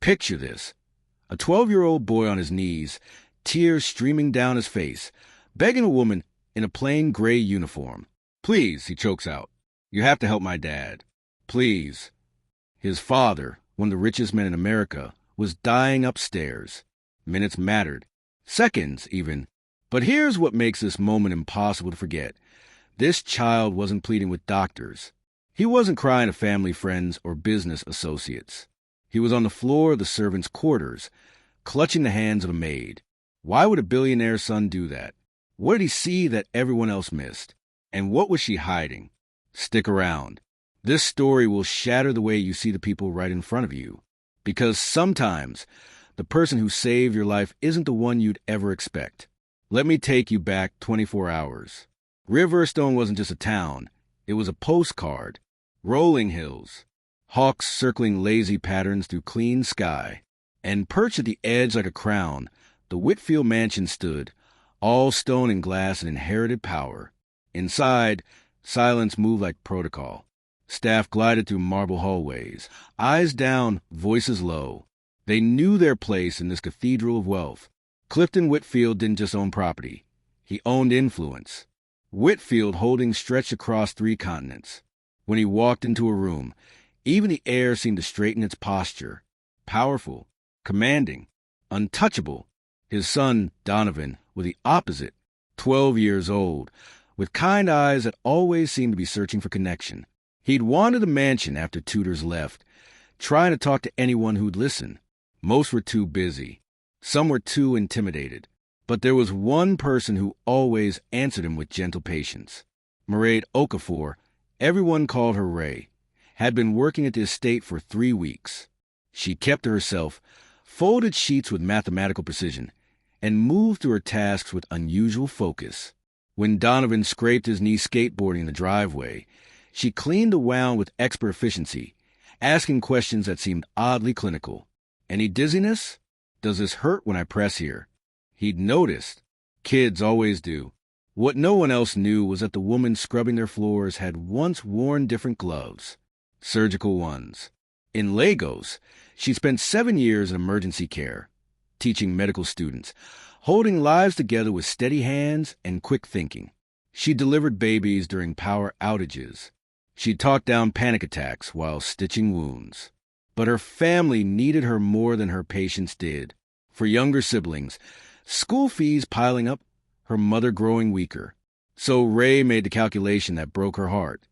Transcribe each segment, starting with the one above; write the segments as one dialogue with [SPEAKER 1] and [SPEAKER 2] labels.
[SPEAKER 1] Picture this. A 12-year-old boy on his knees, tears streaming down his face, begging a woman in a plain gray uniform. "Please," he chokes out. "You have to help my dad. Please." His father, one of the richest men in America, was dying upstairs. Minutes mattered. Seconds, even. But here's what makes this moment impossible to forget. This child wasn't pleading with doctors. He wasn't crying to family friends or business associates. He was on the floor of the servants' quarters, clutching the hands of a maid. Why would a billionaire's son do that? What did he see that everyone else missed? And what was she hiding? Stick around. This story will shatter the way you see the people right in front of you. Because sometimes the person who saved your life isn't the one you'd ever expect. Let me take you back 24 hours. Riverstone wasn't just a town. It was a postcard. Rolling hills. Hawks circling lazy patterns through clean sky. And perched at the edge like a crown, the Whitfield mansion stood, all stone and glass and inherited power. Inside, silence moved like protocol. Staff glided through marble hallways, eyes down, voices low. They knew their place in this cathedral of wealth. Clifton Whitfield didn't just own property. He owned influence. Whitfield holdings stretched across 3 continents. When he walked into a room, even the air seemed to straighten its posture. Powerful, commanding, untouchable. His son, Donovan, was the opposite. 12 years old, with kind eyes that always seemed to be searching for connection. He'd wandered the mansion after tutors left, trying to talk to anyone who'd listen. Most were too busy. Some were too intimidated. But there was one person who always answered him with gentle patience. Maid Okafor, everyone called her Ray, had been working at the estate for 3 weeks. She kept to herself, folded sheets with mathematical precision, and moved through her tasks with unusual focus. When Donovan scraped his knee skateboarding in the driveway, she cleaned the wound with expert efficiency, asking questions that seemed oddly clinical. "Any dizziness? Does this hurt when I press here?" He'd noticed. Kids always do. What no one else knew was that the woman scrubbing their floors had once worn different gloves. Surgical ones. In Lagos, she spent 7 years in emergency care, teaching medical students, holding lives together with steady hands and quick thinking. She delivered babies during power outages. She talked down panic attacks while stitching wounds. But her family needed her more than her patients did. For younger siblings, school fees piling up, her mother growing weaker. So Ray made the calculation that broke her heart.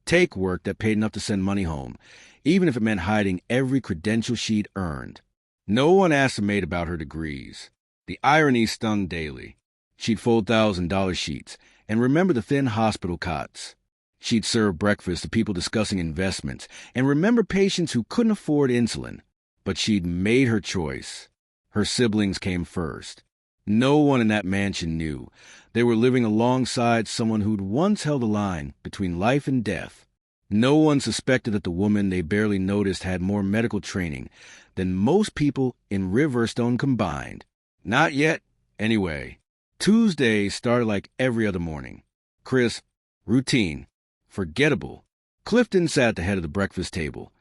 [SPEAKER 1] Take work that paid enough to send money home, even if it meant hiding every credential she'd earned. No one asked the maid about her degrees. The irony stung daily. She'd fold $1,000 sheets and remember the thin hospital cots. She'd serve breakfast to people discussing investments and remember patients who couldn't afford insulin. But she'd made her choice. Her siblings came first. No one in that mansion knew. They were living alongside someone who'd once held a line between life and death. No one suspected that the woman they barely noticed had more medical training than most people in Riverstone combined. Not yet, anyway. Tuesday started like every other morning. Crisp, routine, forgettable. Clifton sat at the head of the breakfast table,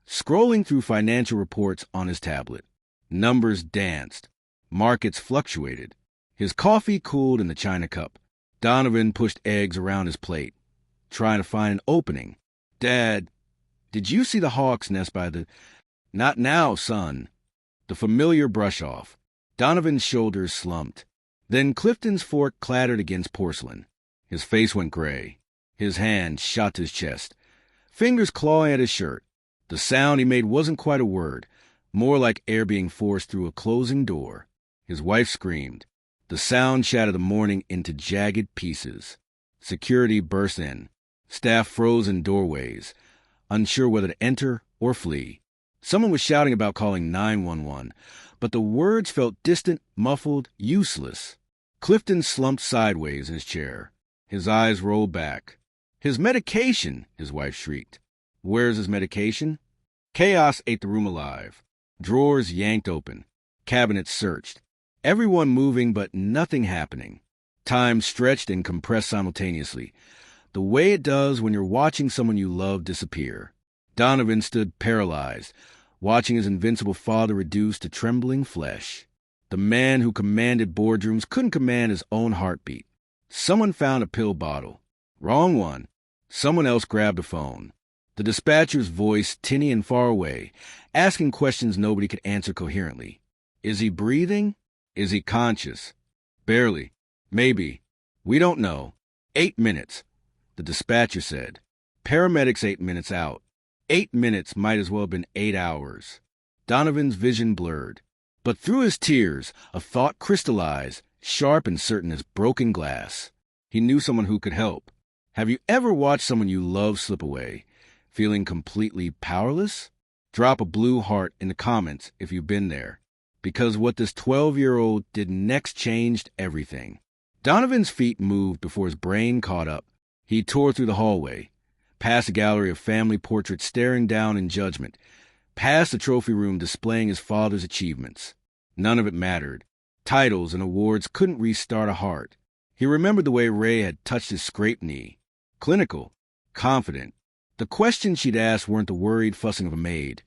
[SPEAKER 1] scrolling through financial reports on his tablet. Numbers danced. Markets fluctuated. His coffee cooled in the china cup. Donovan pushed eggs around his plate, trying to find an opening. "Dad, did you see the hawk's nest by the—" "Not now, son." The familiar brush-off. Donovan's shoulders slumped. Then Clifton's fork clattered against porcelain. His face went gray. His hand shot to his chest, fingers clawing at his shirt. The sound he made wasn't quite a word, more like air being forced through a closing door. His wife screamed. The sound shattered the morning into jagged pieces. Security burst in. Staff froze in doorways, unsure whether to enter or flee. Someone was shouting about calling 911, but the words felt distant, muffled, useless. Clifton slumped sideways in his chair. His eyes rolled back. "His medication!" his wife shrieked. "Where's his medication?" Chaos ate the room alive. Drawers yanked open. Cabinets searched. Everyone moving, but nothing happening. Time stretched and compressed simultaneously, the way it does when you're watching someone you love disappear. Donovan stood paralyzed, watching his invincible father reduced to trembling flesh. The man who commanded boardrooms couldn't command his own heartbeat. Someone found a pill bottle. Wrong one. Someone else grabbed a phone. The dispatcher's voice, tinny and far away, asking questions nobody could answer coherently. Is he breathing? Is he conscious? Barely. Maybe. We don't know. 8 minutes, the dispatcher said. Paramedics 8 minutes out. 8 minutes might as well have been 8 hours. Donovan's vision blurred. But through his tears, a thought crystallized, sharp and certain as broken glass. He knew someone who could help. Have you ever watched someone you love slip away, feeling completely powerless? Drop a blue heart in the comments if you've been there, because what this 12-year-old did next changed everything. Donovan's feet moved before his brain caught up. He tore through the hallway, past a gallery of family portraits staring down in judgment, past the trophy room displaying his father's achievements. None of it mattered. Titles and awards couldn't restart a heart. He remembered the way Ray had touched his scraped knee. Clinical, confident. The questions she'd asked weren't the worried fussing of a maid.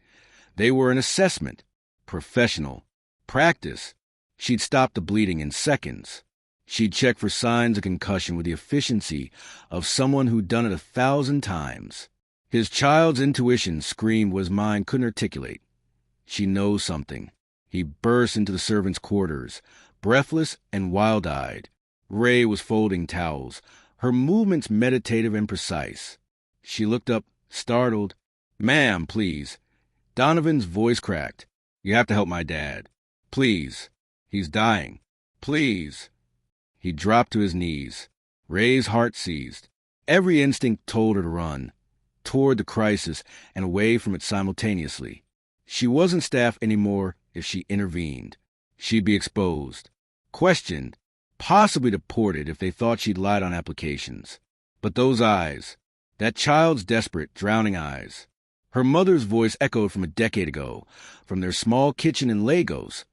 [SPEAKER 1] They were an assessment. Professional. Practice. She'd stop the bleeding in seconds. She'd check for signs of concussion with the efficiency of someone who'd done it 1,000 times. His child's intuition screamed what his mind couldn't articulate. She knows something. He burst into the servants' quarters, breathless and wild-eyed. Ray was folding towels, her movements meditative and precise. She looked up, startled. "Ma'am, please." Donovan's voice cracked. "You have to help my dad. Please. He's dying. Please." He dropped to his knees. Ray's heart seized. Every instinct told her to run, toward the crisis and away from it simultaneously. She wasn't staff anymore if she intervened. She'd be exposed, questioned, possibly deported if they thought she'd lied on applications. But those eyes, that child's desperate, drowning eyes. Her mother's voice echoed from a decade ago, from their small kitchen in Lagos.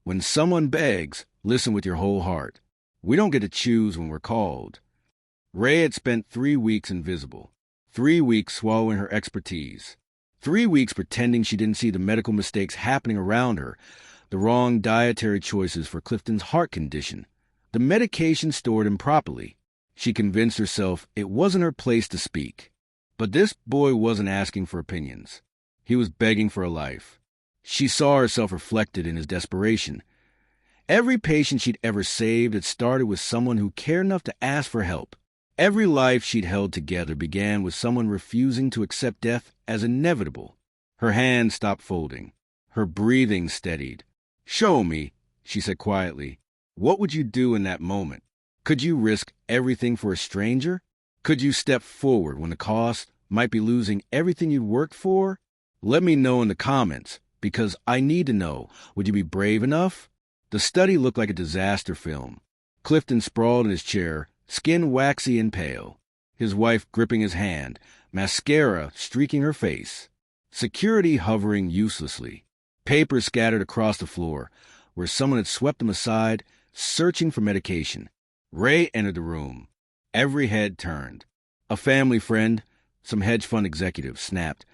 [SPEAKER 1] When someone begs, listen with your whole heart. We don't get to choose when we're called. Ray had spent 3 weeks invisible, 3 weeks swallowing her expertise, 3 weeks pretending she didn't see the medical mistakes happening around her, the wrong dietary choices for Clifton's heart condition, the medication stored improperly. She convinced herself it wasn't her place to speak. But this boy wasn't asking for opinions. He was begging for a life. She saw herself reflected in his desperation. Every patient she'd ever saved had started with someone who cared enough to ask for help. Every life she'd held together began with someone refusing to accept death as inevitable. Her hands stopped folding. Her breathing steadied. "Show me," she said quietly. "What would you do in that moment? Could you risk everything for a stranger? Could you step forward when the cost might be losing everything you'd worked for? Let me know in the comments, because I need to know. Would you be brave enough?" The study looked like a disaster film. Clifton sprawled in his chair, skin waxy and pale, his wife gripping his hand, mascara streaking her face, security hovering uselessly, papers scattered across the floor, where someone had swept them aside, searching for medication. Ray entered the room. Every head turned. A family friend, some hedge fund executive, snapped,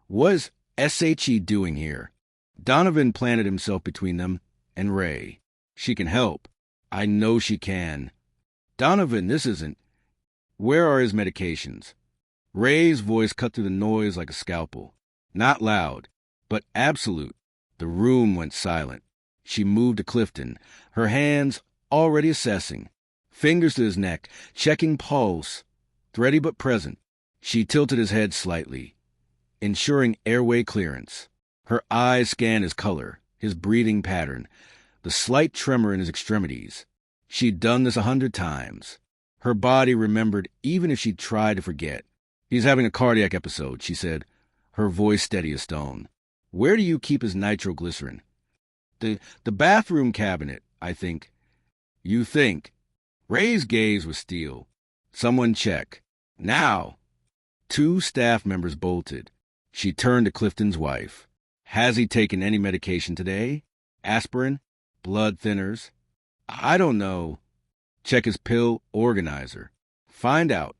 [SPEAKER 1] "What's SHE doing here?" Donovan planted himself between them and Ray. "She can help. I know she can." "Donovan, this isn't. Where are his medications?" Ray's voice cut through the noise like a scalpel. Not loud, but absolute. The room went silent. She moved to Clifton, her hands already assessing, fingers to his neck, checking pulse, thready but present. She tilted his head slightly, ensuring airway clearance. Her eyes scanned his color, his breathing pattern, the slight tremor in his extremities. She'd done this 100 times. Her body remembered even if she'd tried to forget. "He's having a cardiac episode," she said, her voice steady as stone. "Where do you keep his nitroglycerin?" The bathroom cabinet, I think." "You think?" Ray's gaze was steel. "Someone check. Now." 2 staff members bolted. She turned to Clifton's wife. "Has he taken any medication today? Aspirin? Blood thinners?" "I don't know." "Check his pill organizer. Find out."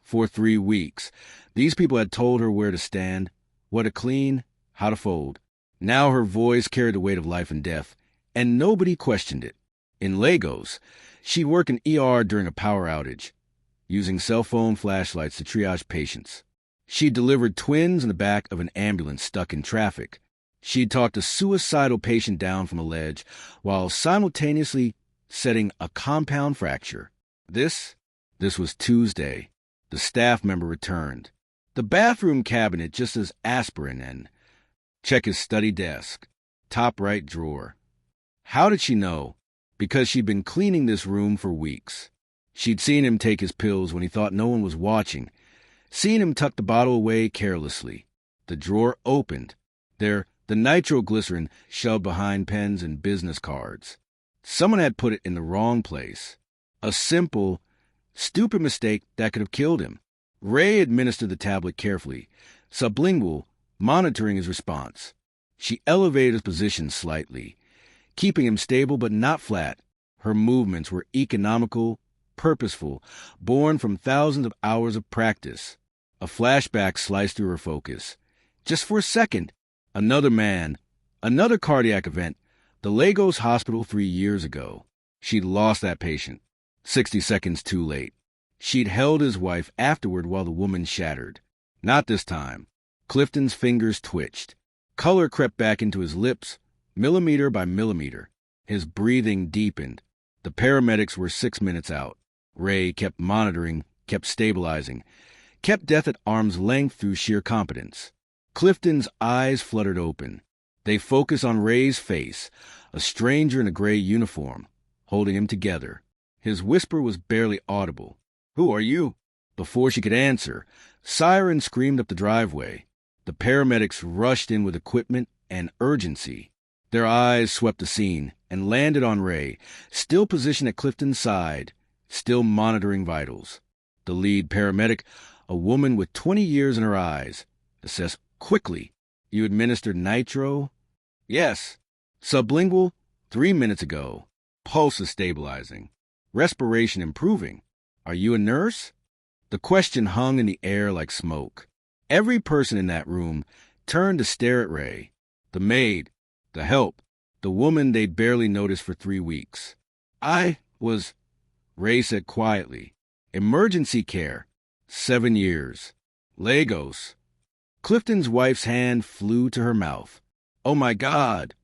[SPEAKER 1] For 3 weeks, these people had told her where to stand, what to clean, how to fold. Now her voice carried the weight of life and death, and nobody questioned it. In Lagos, she'd work in ER during a power outage, using cell phone flashlights to triage patients. She delivered twins in the back of an ambulance stuck in traffic. She'd talked a suicidal patient down from a ledge while simultaneously setting a compound fracture. This was Tuesday. The staff member returned. The bathroom cabinet just as aspirin and check his study desk. Top right drawer. How did she know? Because she'd been cleaning this room for weeks. She'd seen him take his pills when he thought no one was watching. Seen him tuck the bottle away carelessly. The drawer opened. There, the nitroglycerin shoved behind pens and business cards. Someone had put it in the wrong place. A simple, stupid mistake that could have killed him. Ray administered the tablet carefully, sublingual, monitoring his response. She elevated his position slightly, keeping him stable but not flat. Her movements were economical, purposeful, born from thousands of hours of practice. A flashback sliced through her focus. Just for a second, another man, another cardiac event, the Lagos hospital 3 years ago. She'd lost that patient, 60 seconds too late. She'd held his wife afterward while the woman shattered. Not this time. Clifton's fingers twitched. Color crept back into his lips, millimeter by millimeter. His breathing deepened. The paramedics were 6 minutes out. Ray kept monitoring, kept stabilizing, kept death at arm's length through sheer competence. Clifton's eyes fluttered open. They focused on Ray's face, a stranger in a gray uniform, holding him together. His whisper was barely audible. "Who are you?" Before she could answer, sirens screamed up the driveway. The paramedics rushed in with equipment and urgency. Their eyes swept the scene and landed on Ray, still positioned at Clifton's side, still monitoring vitals. The lead paramedic, a woman with 20 years in her eyes, assessed quickly. "You administered nitro?" "Yes." "Sublingual? 3 minutes ago. Pulse is stabilizing. Respiration improving. Are you a nurse?" The question hung in the air like smoke. Every person in that room turned to stare at Ray. The maid, the help, the woman they'd barely noticed for 3 weeks. "I was," Ray said quietly. "Emergency care. 7 years. Lagos." Clifton's wife's hand flew to her mouth. "Oh my God!"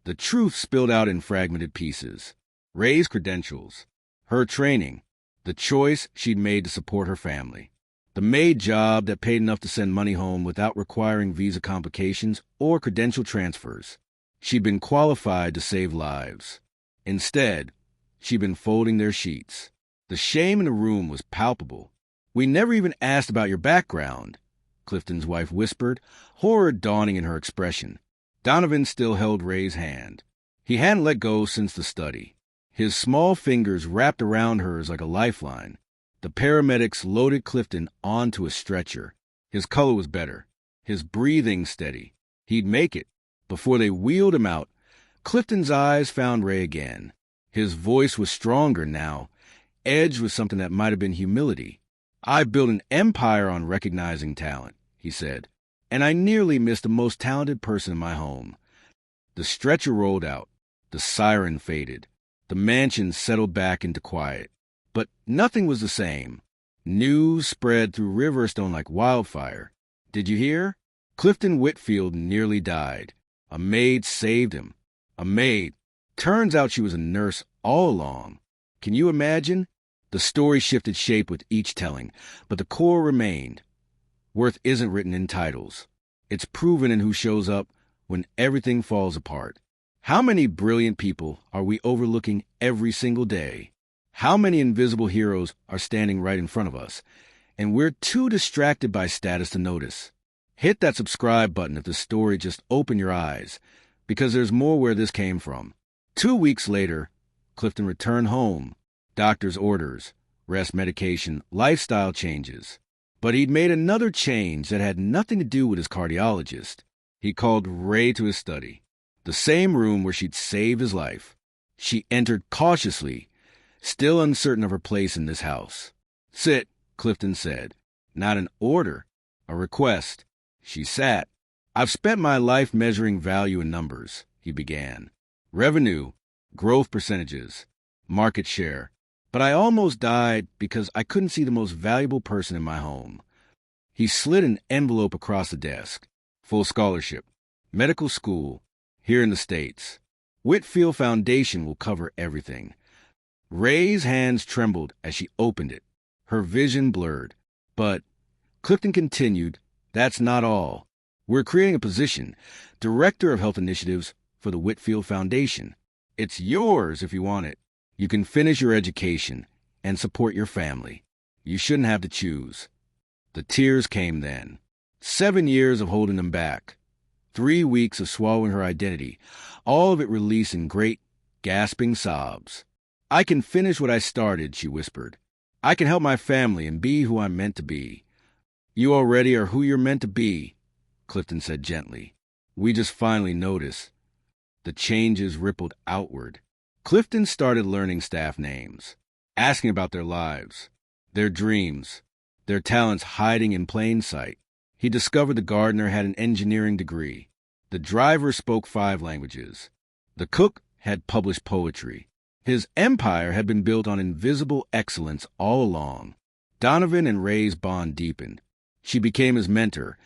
[SPEAKER 1] The truth spilled out in fragmented pieces. Ray's credentials, her training, the choice she'd made to support her family. The maid job that paid enough to send money home without requiring visa complications or credential transfers. She'd been qualified to save lives. Instead, she'd been folding their sheets. The shame in the room was palpable. "We never even asked about your background," Clifton's wife whispered, horror dawning in her expression. Donovan still held Ray's hand. He hadn't let go since the study. His small fingers wrapped around hers like a lifeline. The paramedics loaded Clifton onto a stretcher. His color was better, his breathing steady. He'd make it. Before they wheeled him out, Clifton's eyes found Ray again. His voice was stronger now, edged with something that might have been humility. "I've built an empire on recognizing talent," he said, "and I nearly missed the most talented person in my home." The stretcher rolled out. The siren faded. The mansion settled back into quiet. But nothing was the same. News spread through Riverstone like wildfire. "Did you hear? Clifton Whitfield nearly died. A maid saved him. A maid. Turns out she was a nurse all along." Can you imagine? The story shifted shape with each telling, but the core remained. Worth isn't written in titles. It's proven in who shows up when everything falls apart. How many brilliant people are we overlooking every single day? How many invisible heroes are standing right in front of us, and we're too distracted by status to notice? Hit that subscribe button if the story just opened your eyes, because there's more where this came from. 2 weeks later, Clifton returned home. Doctor's orders, rest medication, lifestyle changes. But he'd made another change that had nothing to do with his cardiologist. He called Ray to his study, the same room where she'd saved his life. She entered cautiously, still uncertain of her place in this house. "Sit," Clifton said. Not an order, a request. She sat. I've spent my life measuring value in numbers, he began. Revenue, growth percentages, market share. But I almost died because I couldn't see the most valuable person in my home. He slid an envelope across the desk. Full scholarship. Medical school. Here in the States. Whitfield Foundation will cover everything. Ray's hands trembled as she opened it. Her vision blurred. But, Clifton continued, that's not all. We're creating a position, Director of Health Initiatives for the Whitfield Foundation. It's yours if you want it. You can finish your education and support your family. You shouldn't have to choose. The tears came then. 7 years of holding them back. 3 weeks of swallowing her identity, all of it released in great, gasping sobs. I can finish what I started, she whispered. I can help my family and be who I'm meant to be. You already are who you're meant to be, Clifton said gently. We just finally noticed. The changes rippled outward. Clifton started learning staff names, asking about their lives, their dreams, their talents hiding in plain sight. He discovered the gardener had an engineering degree. The driver spoke 5 languages. The cook had published poetry. His empire had been built on invisible excellence all along. Donovan and Ray's bond deepened. She became his mentor,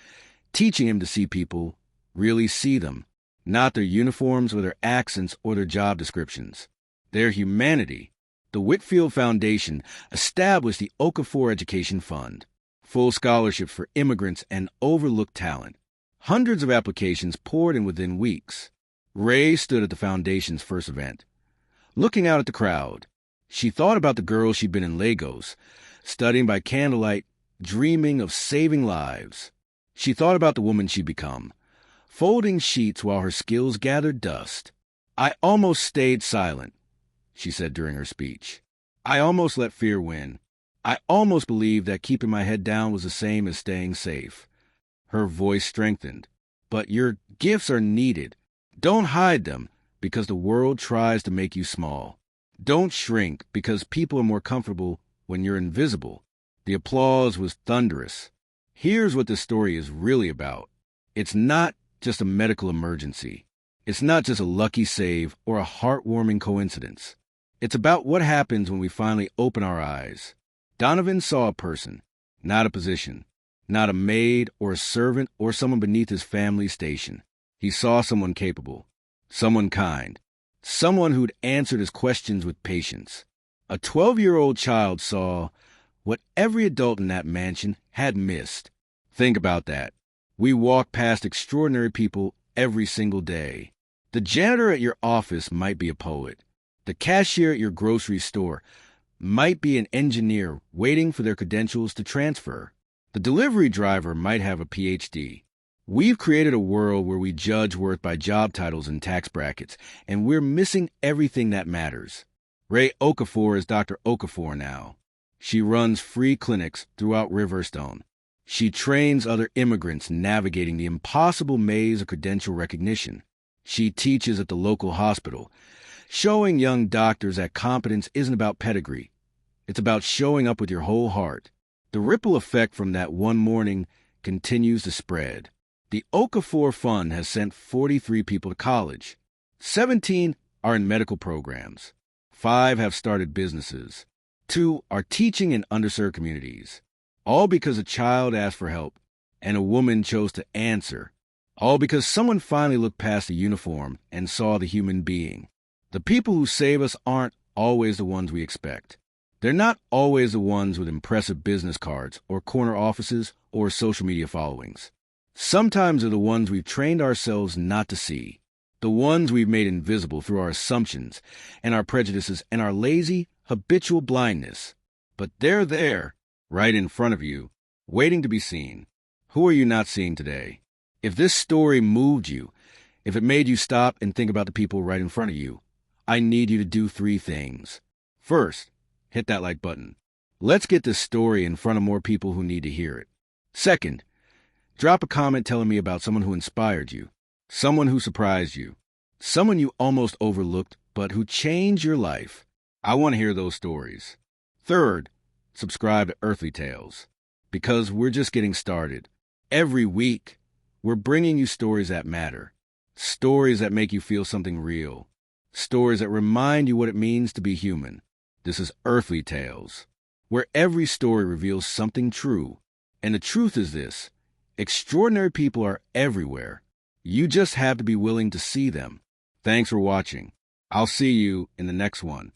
[SPEAKER 1] teaching him to see people, really see them, not their uniforms or their accents or their job descriptions, their humanity. The Whitfield Foundation established the Okafor Education Fund, full scholarships for immigrants and overlooked talent. Hundreds of applications poured in within weeks. Ray stood at the foundation's first event. Looking out at the crowd, she thought about the girl she'd been in Lagos, studying by candlelight, dreaming of saving lives. She thought about the woman she'd become, folding sheets while her skills gathered dust. I almost stayed silent, she said during her speech. I almost let fear win. I almost believed that keeping my head down was the same as staying safe. Her voice strengthened. But your gifts are needed. Don't hide them because the world tries to make you small. Don't shrink because people are more comfortable when you're invisible. The applause was thunderous. Here's what this story is really about. It's not just a medical emergency. It's not just a lucky save or a heartwarming coincidence. It's about what happens when we finally open our eyes. Donovan saw a person, not a position, not a maid or a servant or someone beneath his family's station. He saw someone capable, someone kind, someone who'd answered his questions with patience. A 12-year-old child saw what every adult in that mansion had missed. Think about that. We walk past extraordinary people every single day. The janitor at your office might be a poet. The cashier at your grocery store might be an engineer waiting for their credentials to transfer. The delivery driver might have a PhD. We've created a world where we judge worth by job titles and tax brackets, and we're missing everything that matters. Ray Okafor is Dr. Okafor now. She runs free clinics throughout Riverstone. She trains other immigrants navigating the impossible maze of credential recognition. She teaches at the local hospital, showing young doctors that competence isn't about pedigree. It's about showing up with your whole heart. The ripple effect from that one morning continues to spread. The Okafor Fund has sent 43 people to college. 17 are in medical programs. 5 have started businesses. 2 are teaching in underserved communities. All because a child asked for help and a woman chose to answer. All because someone finally looked past the uniform and saw the human being. The people who save us aren't always the ones we expect. They're not always the ones with impressive business cards or corner offices or social media followings. Sometimes they're the ones we've trained ourselves not to see. The ones we've made invisible through our assumptions and our prejudices and our lazy, habitual blindness. But they're there, right in front of you, waiting to be seen. Who are you not seeing today? If this story moved you, if it made you stop and think about the people right in front of you, I need you to do 3 things. First, hit that like button. Let's get this story in front of more people who need to hear it. Second, drop a comment telling me about someone who inspired you, someone who surprised you, someone you almost overlooked but who changed your life. I want to hear those stories. Third, subscribe to Earthly Tales, because we're just getting started. Every week, We're bringing you stories that matter, stories that make you feel something real, stories that remind you what it means to be human. This is Earthly Tales, where every story reveals something true. And the truth is this: extraordinary people are everywhere. You just have to be willing to see them. Thanks for watching. I'll see you in the next one.